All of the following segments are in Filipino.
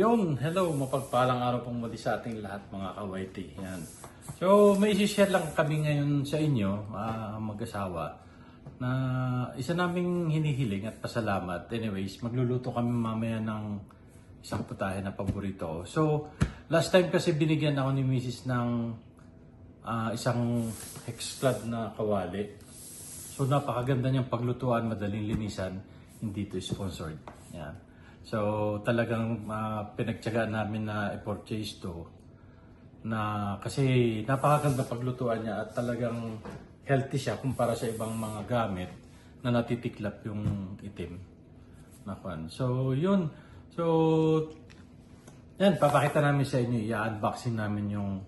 Yon, hello, mapagpalang araw pong muli sa ating lahat mga kawaiti. Yan. So, may isi-share lang kami ngayon sa inyo, mag-asawa, na isa naming hinihiling at pasalamat. Anyways, magluluto kami mamaya ng isang putahe na paborito. So, last time kasi binigyan ako ni Mrs. ng isang hex-clad na kawali. So, napakaganda niyang paglutuan, madaling linisan, hindi ito sponsored. Yan. So talagang pinagtiyagaan namin na i-purchase to na kasi napakaganda paglutuan niya at talagang healthy siya kumpara sa ibang mga gamit na natitiklap yung itim na kwan. So yun. So yan, papakita namin sa inyo, i-unboxing namin yung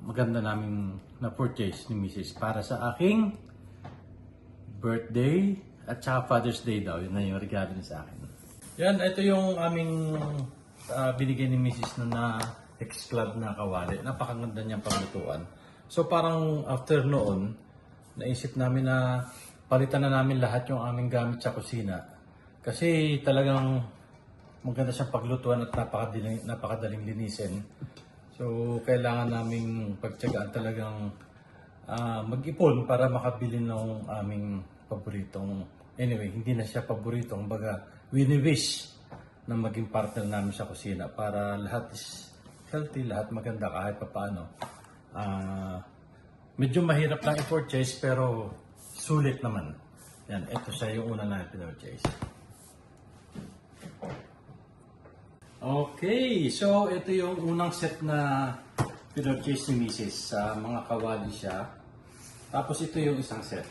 maganda naming na-purchase ni Mrs. para sa aking birthday at saka Father's Day daw. Yun na yung regalo niya sa akin. Yan, ito yung aming binigay ni Mrs. na X-Club na kawali. Napakaganda niyang paglutuan. So parang after noon, naisip namin na palitan na namin lahat yung aming gamit sa kusina. Kasi talagang maganda siyang paglutuan at napakadaling linisin. So kailangan naming pagtiyagaan talagang mag-ipon para makabili ng aming paboritong. Anyway, hindi na siya paborito. Kumbaga, wini-wish na maging partner namin sa kusina para lahat is healthy, lahat maganda kahit pa paano. Medyo mahirap lang i-purchase pero sulit naman. Yan, ito siya yung una na i-purchase. Okay, so ito yung unang set na purchase ni Mrs. Sa mga kawali siya. Tapos ito yung isang set.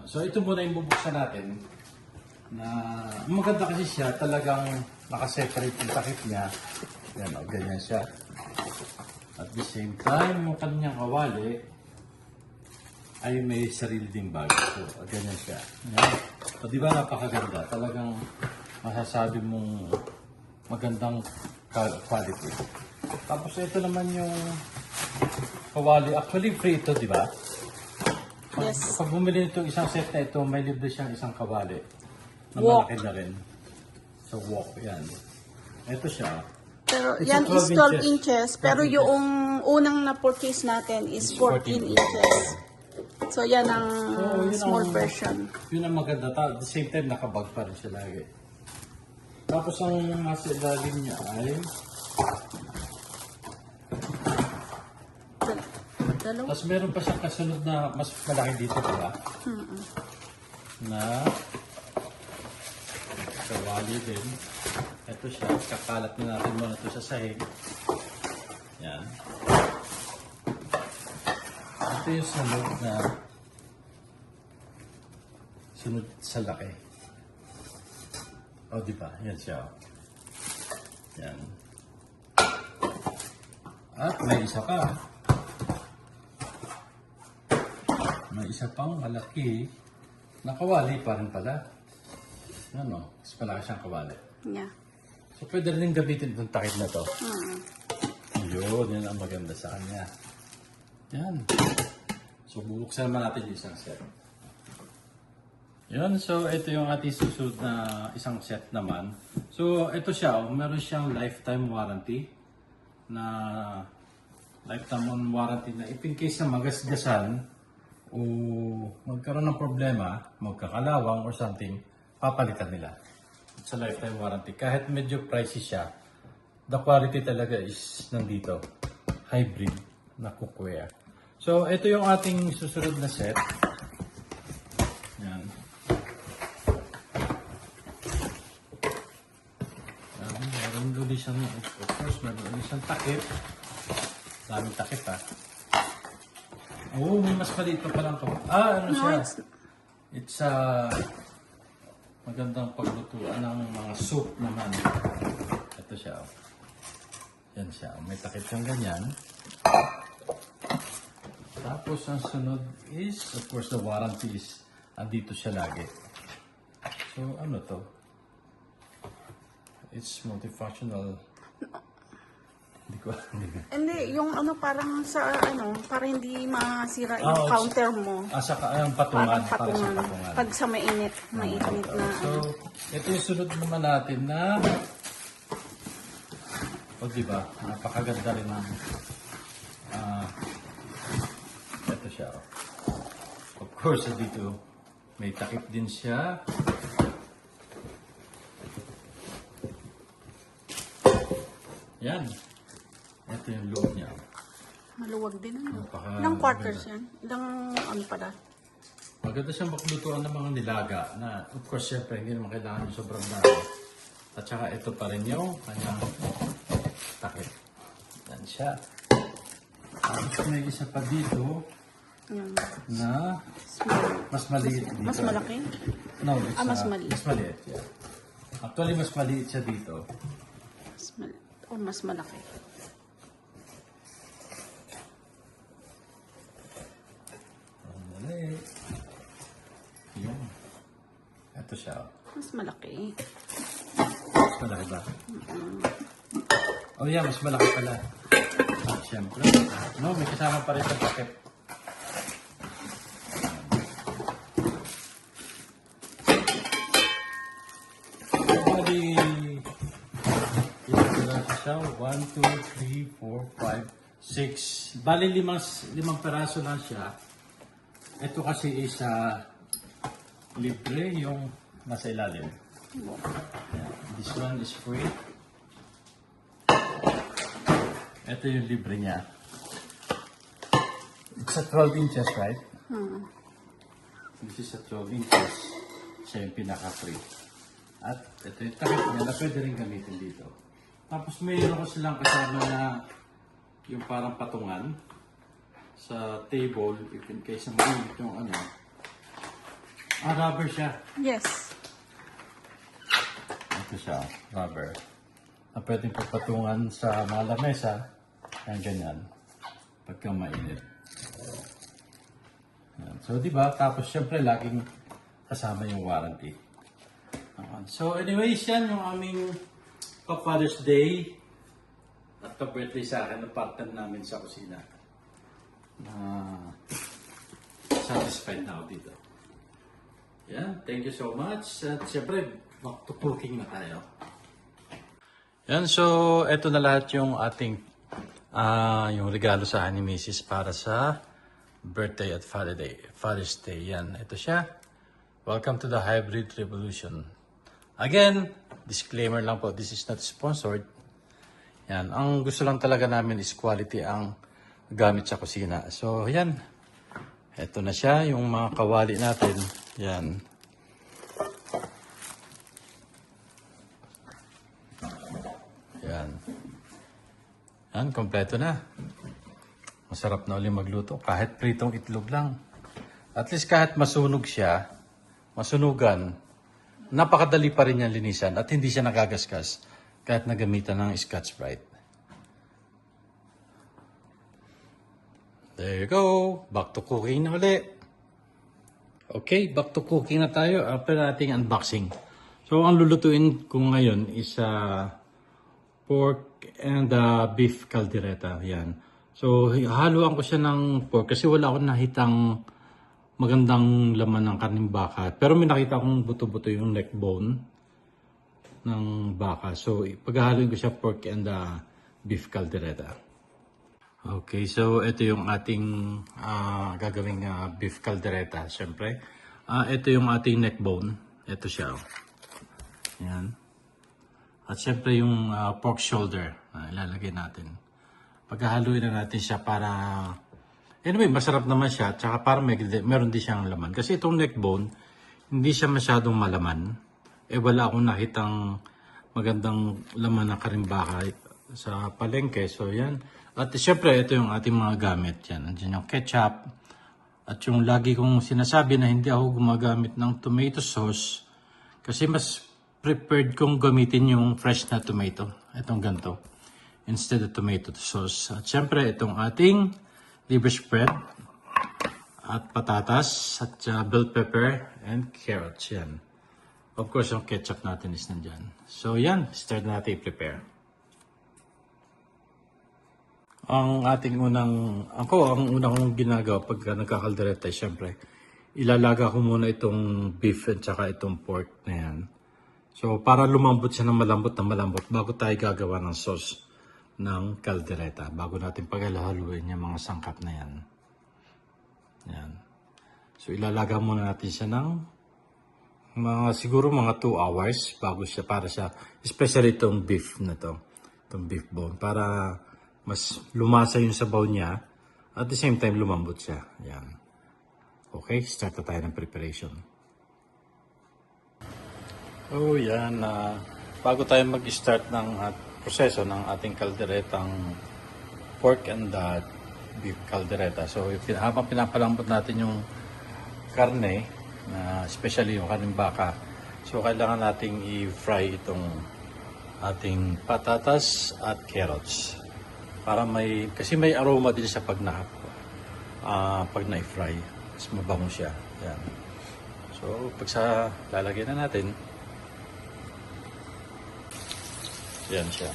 So ito muna yung bubuksan natin. Na maganda kasi siya, talagang nakaseparate yung takip niya. Yan, ganyan siya. At the same time, yung kanyang kawali ay may sarili ding bag. So, ganyan siya. Yan. So, di ba napakaganda? Talagang masasabi mong magandang quality. Tapos ito naman yung kawali. Actually, free ito, di ba? Yes. Pag bumili nito isang set na ito, may libre siyang isang kawali. Na Wok. malaki na rin. So, wok. Yan. Ito siya. Pero It's yan a is 12 inches. inches. Pero 12 yung unang na-purchase natin is 14 inches. So yan ang yun small ang- version. Yun ang maganda. At the same time, nakabag pa rin siya lagi. Tapos ang nasa ilalim niya ay Dalawa. tapos meron pa siyang kasunod na mas malaki dito, diba? Na kawali din. Ito siya. Kakalat na natin muna ito sa sahig. Yan. Ito yung sunod na sunod sa laki. O, diba? Yan siya. Yan. At may isa pa. May isa pang malaki na kawali pa rin pala. Ano? Mas malaki siyang kawali. Yeah. So, pwede rin gamitin itong takip na to. Yun, yan ang maganda sa kanya. Yan. So, bubuksan naman natin yung isang set. Yan, so ito yung ating susunod na isang set naman. So, ito siya, meron siyang lifetime warranty na lifetime warranty na if in case na magasgasan o magkaroon ng problema, magkakalawang or something, papalitan nila. It's a lifetime warranty. Kahit medyo pricey siya, the quality talaga is nandito. Hybrid na cookware. So, ito yung ating susunod na set. Yan. Meron ulit siyang, of course, meron ulit siyang takip. Daming takip ha. Oh, may mas maliit pa palang ko. Ano No, siya? It's magandang paglutuan ng mga soup naman. Ito siya. Yan siya. May takip siyang ganyan. Tapos ang sunod is, of course, the warranty is andito siya lagi. So, ano to? It's multifunctional. Hindi ko alam. Hindi, yung ano parang sa ano, para hindi masira yung it's- counter mo. Sa patungan. Parang Para sa patungan. patungan. Pag sa mainit na So, ano. ito yung sunod naman natin na O diba, napakaganda rin ng ito siya. Of course, dito may takip din siya. Yan. Ito yung loob niya. Maluwag din ano. Napaka- Ilang quarters yan? Ilang ano pala? Maganda siyang maklutuan ng mga nilaga na, of course, syempre, hindi naman kailangan yung sobrang dami. At saka ito pa rin yung kanyang takip. Yan siya. Tapos may isa pa dito Yung na small. mas maliit dito. Mas malaki? No, it's, mas maliit. Mas maliit, yeah. Actually, mas maliit siya dito. Mas malaki. Maliit. Yan. Ito siya. Mas malaki. Mas malaki ba? Oh yeah, mas malaki pala. At syempre, no, may kasama pa rin sa packet. Bali, ilan pala siya? 1, 2, 3, 4, 5, 6. Bali, limang peraso lang siya. Ito kasi is libre yung nasa ilalim. Yeah. This one is free. Ito yung libre niya. It's a 12 inches, right? This is a 12 inches. Siya yung pinaka-free. At ito yung takip niya na pwede rin gamitin dito. Tapos mayroon ko silang kasama na yung parang patungan sa table, if in case na mainit yung ano. Rubber siya. Yes. Ito siya, rubber. Na pwedeng pagpatungan sa mga lamesa. Yan, ganyan. Pagka mainit. Yan. So, di ba? Tapos, syempre, laging kasama yung warranty. So, anyways, yan yung aming Father's Day at pa-birthday sa akin na partner namin sa kusina. Satisfied na ako dito. Yan. Thank you so much. At syempre, back to cooking na tayo. Yan, so eto na lahat yung ating yung regalo sa akin ni Mrs. para sa birthday at Father's Day. Yan, ito siya. Welcome to the Hybrid Revolution. Again, disclaimer lang po, this is not sponsored. Yan, ang gusto lang talaga namin is quality ang gamit sa kusina. So, yan. Ito na siya, yung mga kawali natin. Yan. Yan. Yan, kompleto na. Masarap na ulit magluto. Kahit pritong itlog lang. At least kahit masunog siya, masunugan, napakadali pa rin niyang linisan at hindi siya nagagasgas kahit nagamitan ng Scotch-Brite. There you go. Back to cooking na ulit. Okay, back to cooking na tayo after ating unboxing. So, ang lulutuin ko ngayon is pork and beef caldereta. Yan. So, haluan ko siya ng pork kasi wala akong nakitang magandang laman ng karning baka. Pero may nakita akong buto-buto yung neck bone ng baka. So, paghahaluin ko siya pork and beef caldereta. Okay, so ito yung ating gagawing beef caldereta, syempre. Ito yung ating neck bone. Ito siya. Yan. At syempre yung pork shoulder, ilalagay natin. Paghahaluin na natin siya para, anyway, masarap naman siya. Tsaka para meron din siyang laman. Kasi itong neck bone, hindi siya masyadong malaman. Wala akong nakitang magandang laman ng karimbaka sa palengke. So, yan. At syempre, ito yung ating mga gamit. Yan. Nandiyan yung ketchup. At yung lagi kong sinasabi na hindi ako gumagamit ng tomato sauce. Kasi mas prepared kong gamitin yung fresh na tomato. Itong ganito. Instead of tomato sauce. At syempre, itong ating liver spread. At patatas. At bell pepper. And carrots. Yan. Of course, yung ketchup natin is nandyan. So, yan. Start natin i-prepare. Ang unang kong ginagawa pag nagkakaldereta, syempre, ilalaga ko muna itong beef at saka itong pork na yan. So, para lumambot siya ng malambot bago tayo gagawa ng sauce. ng kaldereta bago natin paghaluin yung mga sangkap na yan. Yan. So ilalaga muna natin siya ng siguro mga 2 hours bago siya, para siya, especially itong beef na to, itong beef bone, para mas lumasa yung sabaw niya at the same time lumambot siya. Yan. Okay, start na tayo ng preparation. Oh, yan. Bago tayo mag-start ng proseso ng ating kalderetang pork and beef caldereta. So, habang pinapalambot natin yung karne, especially yung karneng baka, so kailangan nating i-fry itong ating patatas at carrots. Para kasi may aroma din sa pag na-fry. Mas mabango siya. Yan. So, lalagyan na natin, yan siya.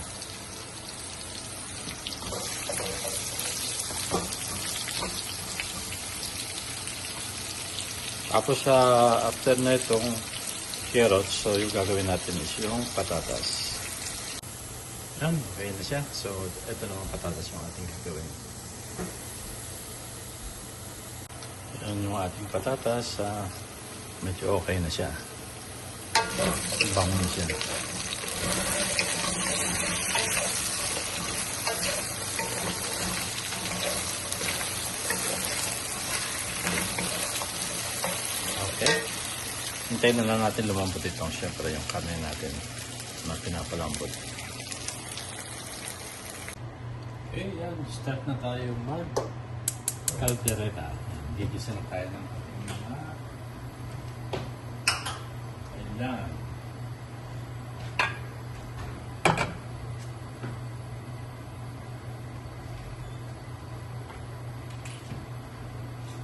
Tapos after na itong carrots, so yung gagawin natin is yung patatas. Yan, okay na siya. So, ito na ang patatas yung ating gagawin. Yan yung ating patatas. Medyo okay na siya. Bango na siya. Okay. Hintayin na lang natin lumambot itong syempre yung karne natin na pinapalambot. Okay, yan. Start na tayo mag-caldereta. Gigisa na tayo ng mga kailangan.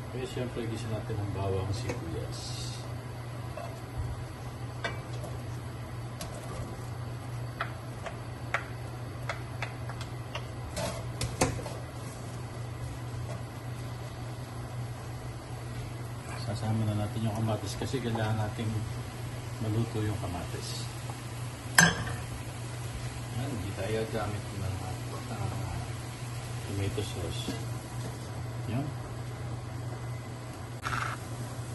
Okay, siyempre gisa natin ang bawang sibuyas. Sasama na natin yung kamatis kasi kailangan nating maluto yung kamatis. Yan, hindi tayo gamit ng tomato sauce. Yan.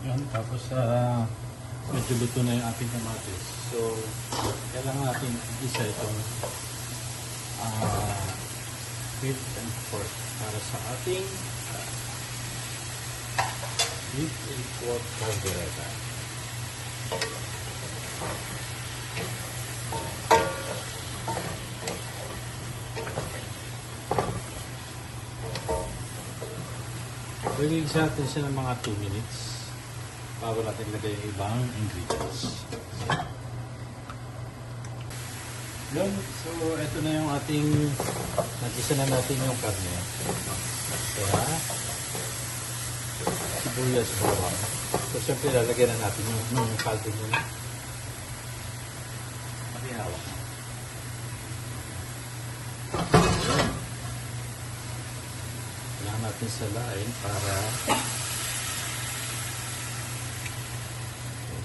Yan, tapos medyo luto na yung ating kamatis. So, kailangan natin isa itong beef and pork para sa ating beef and pork caldereta. Pwede natin siya ng mga 2 minutes bago natin lagay yung ibang ingredients. Yun, so ito na yung ating nagisa na natin yung karne. Kaya sibuyas, bawang. So siyempre lalagyan na natin yung kaldo nyo. Makihawak na. Kailangan natin salain para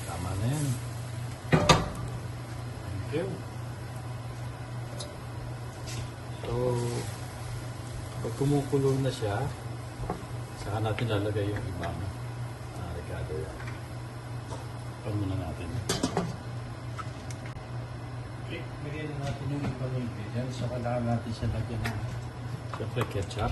tama na yan. Thank you. So, pag kumukulo na siya, saka natin lalagay yung ibang regado yan. Pan muna natin. Okay, lagyan na natin yung ibang ingredients. So, kailangan natin siya lagyan ng siyempre ketchup.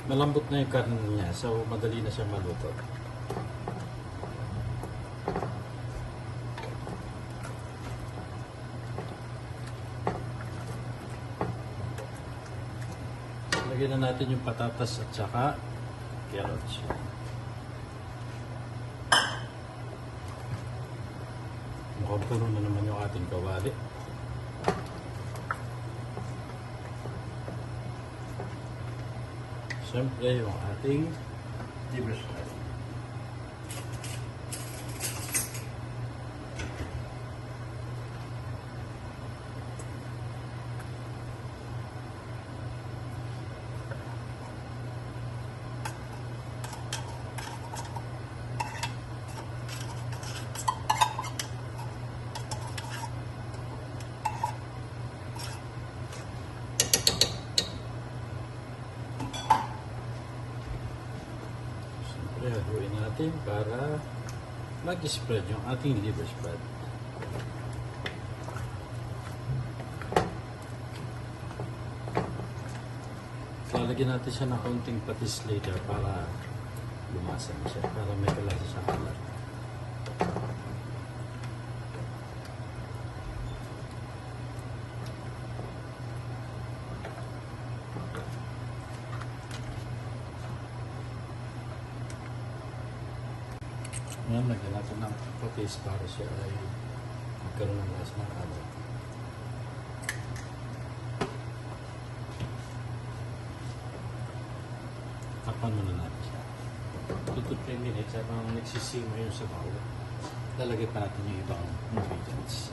Malambot na yung karne niya, so madali na siya maluto. Lagyan na natin yung patatas at saka carrots. Mukhang puno na naman yung ating kawali. Siyempre yung ating diversified. para mag-spread yung ating liver spread. Lalagyan natin siya ng kaunting patis later para lumasa na siya, para may kalasa sa kalat. Ngayon, lagyan natin ng patis para siya ay magkaroon ng lasa ng kalat. Tapan muna natin siya. 2 to 3 minutes habang nagsisima yung sabaw. Lalagay pa natin yung ibang ingredients.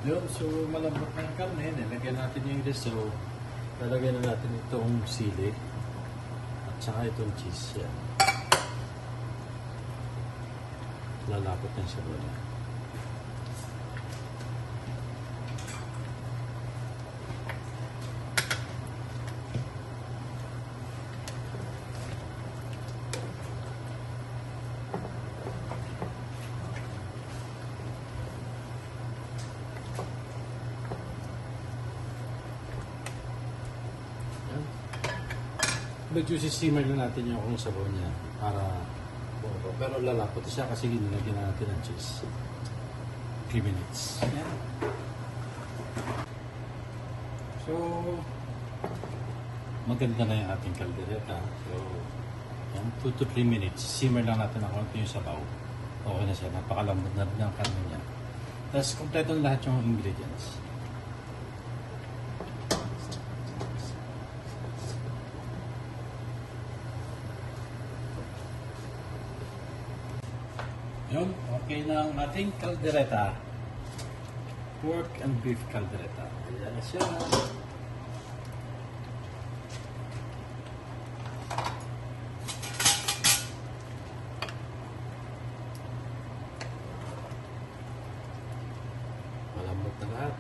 Yun, so malambot na yung karne. Nilagyan natin yung reso. Lalagyan na natin itong sili. At saka itong cheese. Yan. Lalapot na yung sabaw niya. Medyo sisimmer na natin yung kung sabaw niya para bumaba. Pero lalapot siya kasi ginilagyan natin ng cheese. 3 minutes. Yan. So, maganda na yung ating kaldereta. So, yan, 2 to 3 minutes. Simmer lang natin ang konti yung sabaw. Okay na siya. Napakalambot na rin ang karne niya. Tapos, kompleto na lahat yung ingredients. Yun, okay na ang ating kaldereta. Pork and beef kaldereta. Ayan na siya. Malambot na lahat.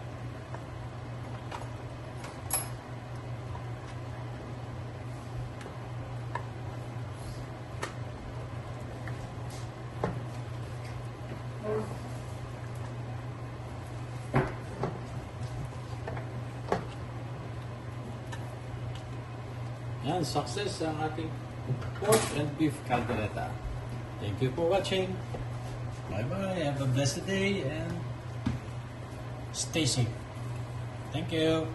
Yan, success ang ating pork and beef caldereta. Thank you for watching. Bye-bye. Have a blessed day and stay safe. Thank you.